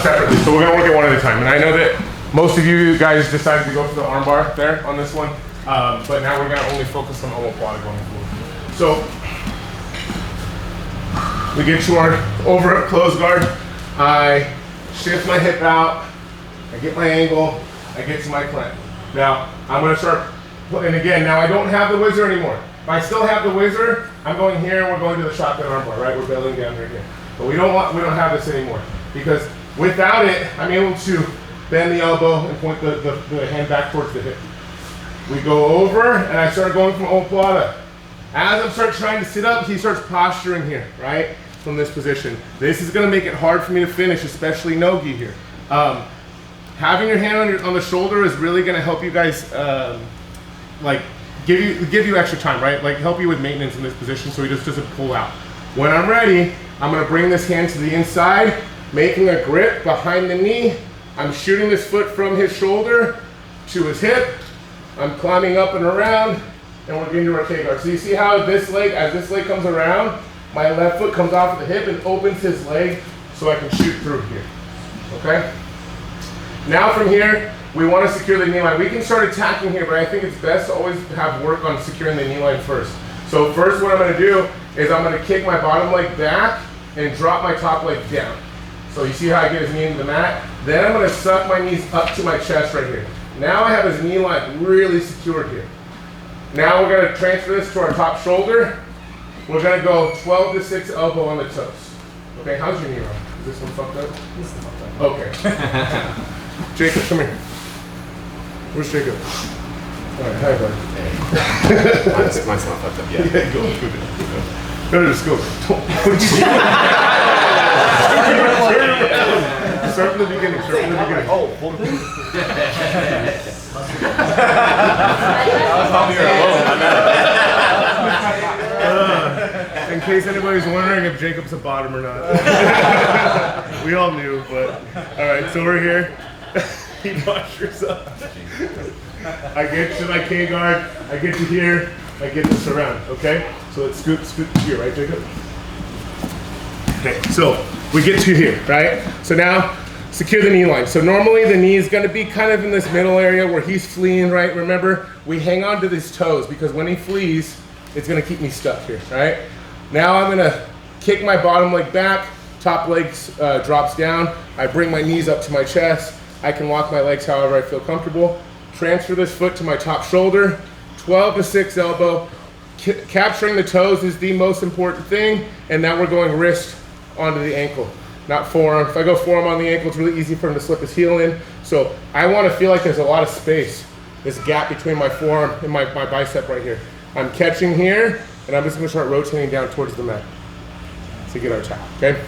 separately. So we're gonna work it one at a time. And I know that most of you guys decided to go for the arm bar there on this one, but now we're gonna only focus on Omoplata going forward. So we get to our over close guard. I shift my hip out, I get my angle, I get to my clamp. Now I'm gonna start putting again. Now I don't have the whizzer anymore. If I still have the whizzer, I'm going here and we're going to the shotgun arm bar, right? We're building down right here. But we don't have this anymore because without it, I'm able to bend the elbow and point the hand back towards the hip. We go over and I start going from Omoplata. As I start trying to sit up, he starts posturing here, right? From this position. This is gonna make it hard for me to finish, especially no-gi here. Having your hand on the shoulder is really gonna help you guys, like give you extra time, right? Like help you with maintenance in this position so he just doesn't pull out. When I'm ready, I'm gonna bring this hand to the inside, making a grip behind the knee. I'm shooting this foot from his shoulder to his hip. I'm climbing up and around, and we're getting to our K guard. So you see how this leg, as this leg comes around, my left foot comes off the hip and opens his leg so I can shoot through here, okay? Now from here, we want to secure the knee line. We can start attacking here, but I think it's best to always have work on securing the knee line first. So first what I'm going to do is I'm going to kick my bottom leg back and drop my top leg down. So you see how I get his knee into the mat? Then I'm going to suck my knees up to my chest right here. Now I have his knee line really secured here. Now we're going to transfer this to our top shoulder. We're going to go 12 to 6 elbow on the toes. Okay, how's your knee line? Is this one fucked up? This is fucked up. Okay. Jacob, come here. Where's Jacob? All right, hi, bud. Mine's not fucked up yet. Yeah, go. No, just go. What did you do? Start from the beginning. Oh, hold on. In case anybody's wondering if Jacob's a bottom or not. We all knew, but all right, so we're here. He postures up. I get to my K guard, I get to here, I get to surround, okay? So let's scoot to here, right, Jacob? Okay, so we get to here, right? So now, secure the knee line. So normally the knee is gonna be kind of in this middle area where he's fleeing, right? Remember, we hang on to these toes because when he flees, it's gonna keep me stuck here, right? Now I'm gonna kick my bottom leg back, top leg drops down, I bring my knees up to my chest, I can walk my legs however I feel comfortable. Transfer this foot to my top shoulder, 12 to 6 elbow. Capturing the toes is the most important thing, and now we're going wrist onto the ankle, not forearm. If I go forearm on the ankle, it's really easy for him to slip his heel in. So I want to feel like there's a lot of space, this gap between my forearm and my bicep right here. I'm catching here, and I'm just going to start rotating down towards the mat to get our tap, okay?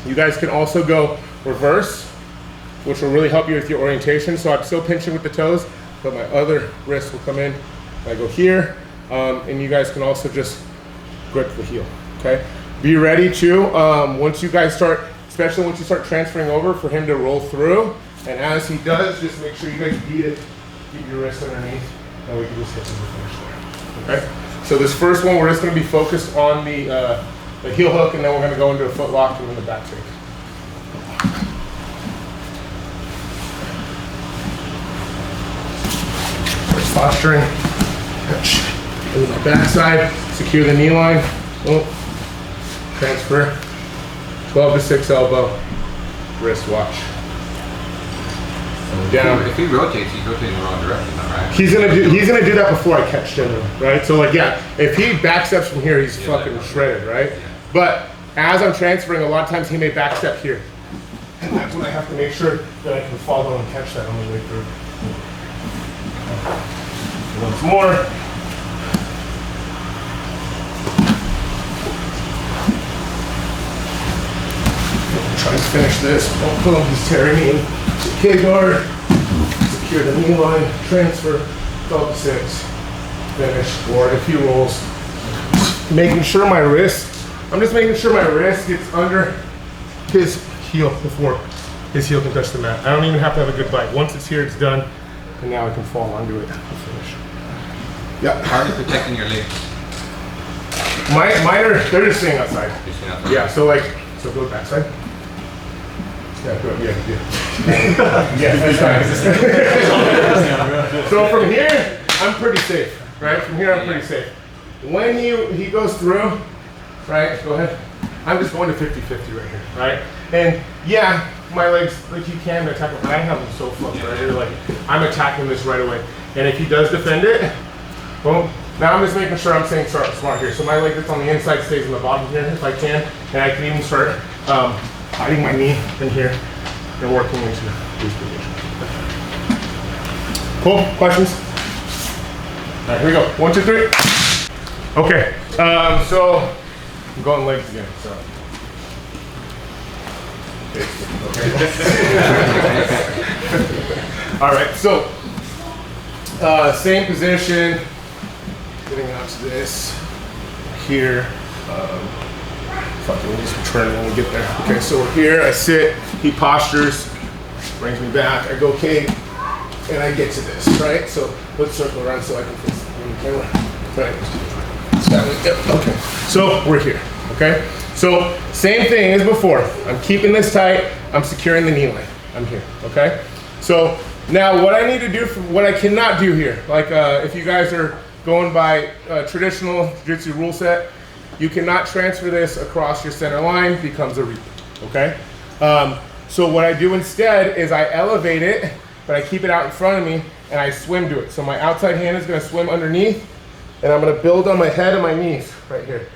You guys can also go reverse, which will really help you with your orientation. So I'm still pinching with the toes, but my other wrist will come in. I go here, and you guys can also just grip the heel, okay? Be ready to, once you guys start, especially once you start transferring over, for him to roll through. And as he does, just make sure you guys beat it. Keep your wrist underneath, and we can just hit the finish there, okay? So this first one, we're just gonna be focused on the heel hook, and then we're gonna go into a foot lock and then the back take. Posturing, and my backside, secure the knee line, transfer, 12 to 6 elbow, wrist watch. Down. If he rotates, he's rotating in the wrong direction, though, right? He's gonna do that before I catch generally, right? So like, yeah, if he back steps from here, he's fucking shredded, right? Yeah. But as I'm transferring, a lot of times he may back step here. And that's when I have to make sure that I can follow and catch that on the way through. Once more. Try to finish this. Don't pull him, he's tearing me in. K guard, secure the knee line, transfer, 12 to 6, finish, or if he rolls. Making sure my wrist, I'm just making sure my wrist gets under his heel before his heel can touch the mat. I don't even have to have a good bite. Once it's here, it's done, and now I can fall onto it and finish. Yeah. How are you protecting your legs? Mine are, they're just staying outside. Just staying outside. Yeah, so go backside. Yeah, good. Yeah. Yeah, that's nice. So from here, I'm pretty safe, right? From here, I'm pretty safe. When he goes through, right, go ahead. I'm just going to 50-50 right here, right? And yeah, my legs, like he can attack it, but I have them so flush right here, like I'm attacking this right away. And if he does defend it, boom. Now I'm just making sure I'm staying smart here. So my leg that's on the inside stays on the bottom here if I can. And I can even start hiding my knee in here and working into this position. Cool, questions? All right, here we go. 1, 2, 3. Okay, so I'm going legs again, so. Okay. All right, so same position, getting out to this here. Fucking just turn when we get there. Okay, so we're here, I sit, he postures, brings me back, I go cape, and I get to this, right? So let's circle around so I can face the camera. Right. Yep. Okay, so we're here, okay? So same thing as before. I'm keeping this tight, I'm securing the knee line. I'm here, okay? So now what I need to do, what I cannot do here, like if you guys are going by traditional jiu-jitsu rule set, you cannot transfer this across your center line, becomes a reap, okay? So what I do instead is I elevate it, but I keep it out in front of me and I swim to it. So my outside hand is gonna swim underneath and I'm gonna build on my head and my knees right here.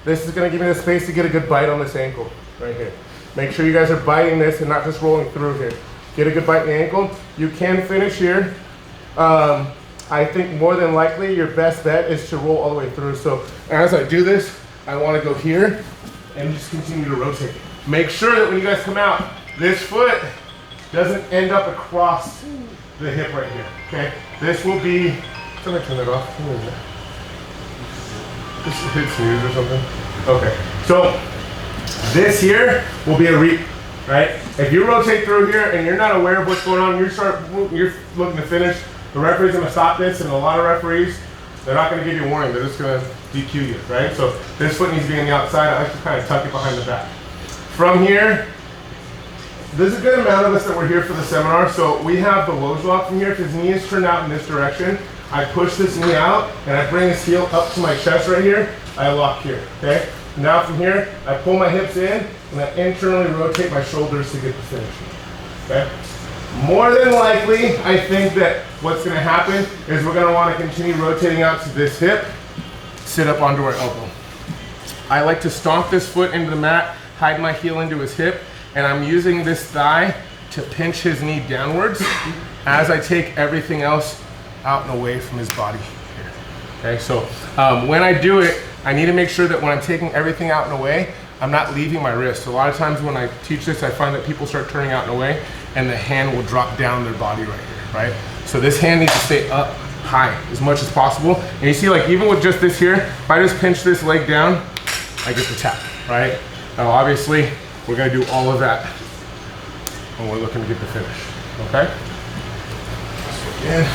This is gonna give me the space to get a good bite on this ankle right here. Make sure you guys are biting this and not just rolling through here. Get a good bite in the ankle. You can finish here. I think more than likely your best bet is to roll all the way through. So as I do this, I wanna go here and just continue to rotate. Make sure that when you guys come out, this foot doesn't end up across the hip right here, okay? This will be, I'm gonna turn that off. What is that? Just hit snooze or something. Okay, so this here will be a reap, right? If you rotate through here and you're not aware of what's going on, you're looking to finish, the referee's gonna stop this, and a lot of referees, they're not gonna give you a warning, they're just gonna DQ you, right? So this foot needs to be on the outside. I like to kind of tuck it behind the back. From here, there's a good amount of us that were here for the seminar, so we have the loge lock from here because knee is turned out in this direction. I push this knee out and I bring this heel up to my chest right here. I lock here, okay? Now from here, I pull my hips in and I internally rotate my shoulders to get the finish, okay? More than likely, I think that what's gonna happen is we're gonna wanna continue rotating out to this hip, sit up onto our elbow. I like to stomp this foot into the mat, hide my heel into his hip, and I'm using this thigh to pinch his knee downwards as I take everything else out and away from his body here. Okay, so when I do it, I need to make sure that when I'm taking everything out and away, I'm not leaving my wrist. A lot of times when I teach this, I find that people start turning out and away and the hand will drop down their body right here, right? So this hand needs to stay up high as much as possible. And you see, like even with just this here, if I just pinch this leg down, I get the tap, right? Now obviously, we're gonna do all of that when we're looking to get the finish, okay? So again.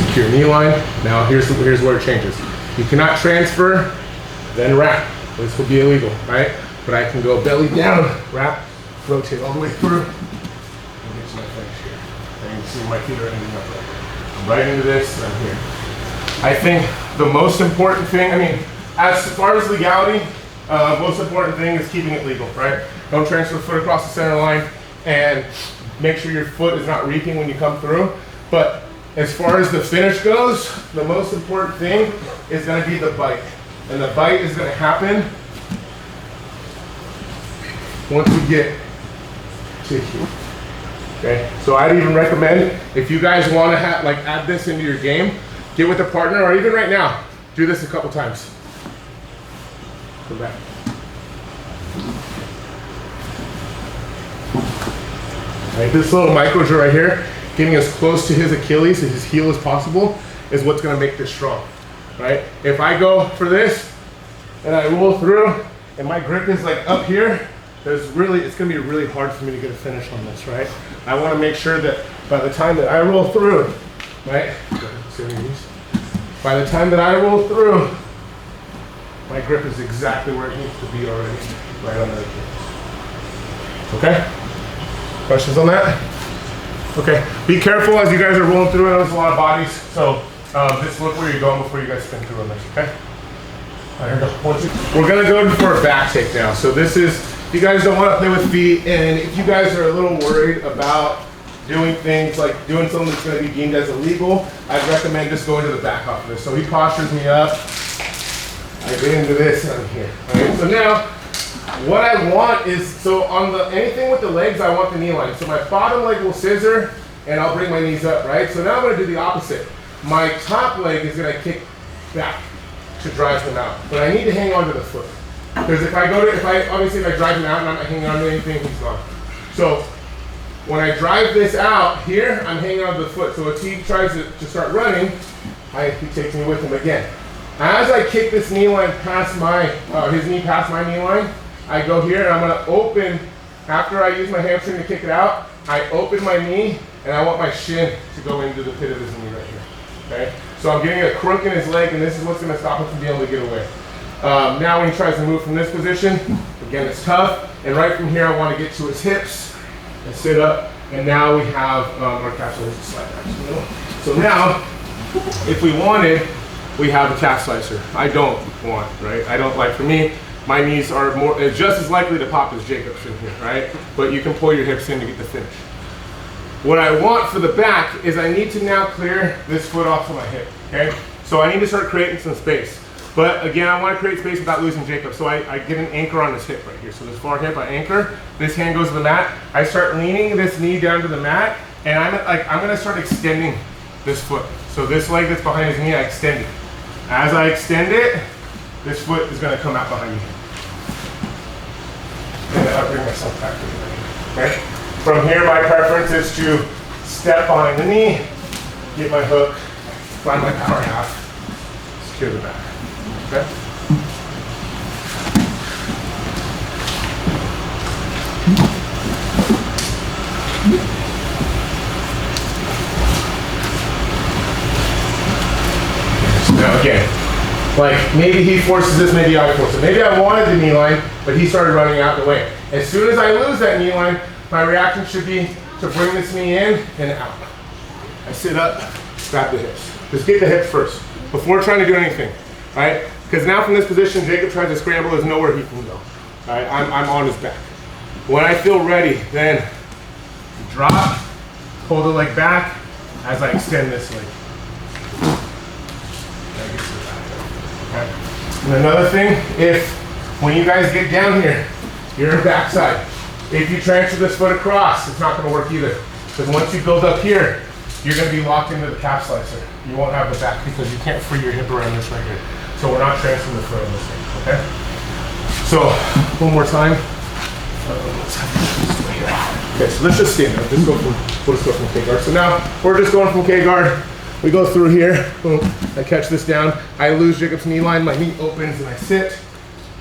Secure knee line. Now here's where it changes. You cannot transfer, then wrap. This will be illegal, right? But I can go belly down, wrap, rotate all the way through, and get to my finish here. And you can see my feet are ending up right here. I'm right into this, and I'm here. I think the most important thing, I mean, as far as legality, most important thing is keeping it legal, right? Don't transfer the foot across the center line, and make sure your foot is not reaping when you come through. But as far as the finish goes, the most important thing is going to be the bite. And the bite is going to happen once we get to here. Okay, so I'd even recommend if you guys want to add this into your game, get with a partner, or even right now, do this a couple times. Come back. Right, this little micro right here, getting as close to his Achilles, his heel as possible, is what's going to make this strong. Right? If I go for this and I roll through, and my grip is like up here, it's going to be really hard for me to get a finish on this, right? I want to make sure that by the time that I roll through, right? By the time that I roll through, my grip is exactly where it needs to be already, right on the edge. Okay? Questions on that? Okay. Be careful as you guys are rolling through. I know there's a lot of bodies, so just look where you're going before you guys spin through on this, okay? All right, here we go. We're gonna go for a back take now. So this is, you guys don't want to play with feet, and if you guys are a little worried about doing things like doing something that's going to be deemed as illegal, I'd recommend just going to the back off of this. So he postures me up, I get into this, and I'm here. All right, so now, what I want is, so on the, anything with the legs, I want the knee line. So my bottom leg will scissor, and I'll bring my knees up, right? So now I'm going to do the opposite. My top leg is going to kick back to drive them out, but I need to hang on to the foot. Because if I obviously if I drive him out and I'm not hanging on to anything, he's gone. So when I drive this out here, I'm hanging on to the foot. So if he tries to start running, he takes me with him again. As I kick this knee line past my, his knee past my knee line, I go here and I'm gonna open, after I use my hamstring to kick it out, I open my knee and I want my shin to go into the pit of his knee right here, okay? So I'm getting a crook in his leg, and this is what's gonna stop him from being able to get away. Now when he tries to move from this position, again it's tough, and right from here I want to get to his hips and sit up, and now we have our calf slicer slide back to the middle. So now, if we wanted, we have a calf slicer. I don't want, right? I don't like, for me, my knees are just as likely to pop as Jacob's in here, right? But you can pull your hips in to get the finish. What I want for the back is I need to now clear this foot off of my hip, okay? So I need to start creating some space. But again, I want to create space without losing Jacob. So I get an anchor on this hip right here. So this far hip, I anchor. This hand goes to the mat. I start leaning this knee down to the mat, and I'm going to start extending this foot. So this leg that's behind his knee, I extend it. As I extend it, this foot is going to come out behind me. And then I'll bring myself back to the knee. Okay? From here, my preference is to step on the knee, get my hook, find my power half, secure the back. Okay? So now again, like maybe he forces this, maybe I force it. Maybe I wanted the knee line, but he started running out the way. As soon as I lose that knee line, my reaction should be to bring this knee in and out. I sit up, grab the hips. Just get the hips first, before trying to do anything, right? Because now from this position, Jacob tries to scramble, there's nowhere he can go. All right, I'm on his back. When I feel ready, then drop, pull the leg back as I extend this leg. Okay. And another thing, if when you guys get down here, you're backside. If you transfer this foot across, it's not going to work either. Because once you build up here, you're going to be locked into the calf slicer. You won't have the back because you can't free your hip around this right here. So we're not transferring the foot on this thing, okay? So, one more time. Okay, so let's just stand up. We'll just go from K-guard. So now, we're just going from K-guard. We go through here, boom, I catch this down. I lose Jacob's knee line, my knee opens and I sit.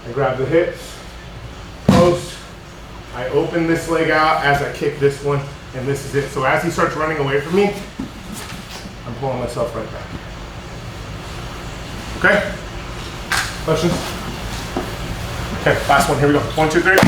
I grab the hips, post. I open this leg out as I kick this one, and this is it. So as he starts running away from me, I'm pulling myself right back. Okay? Questions? Okay, last one, here we go. 1, 2, 3.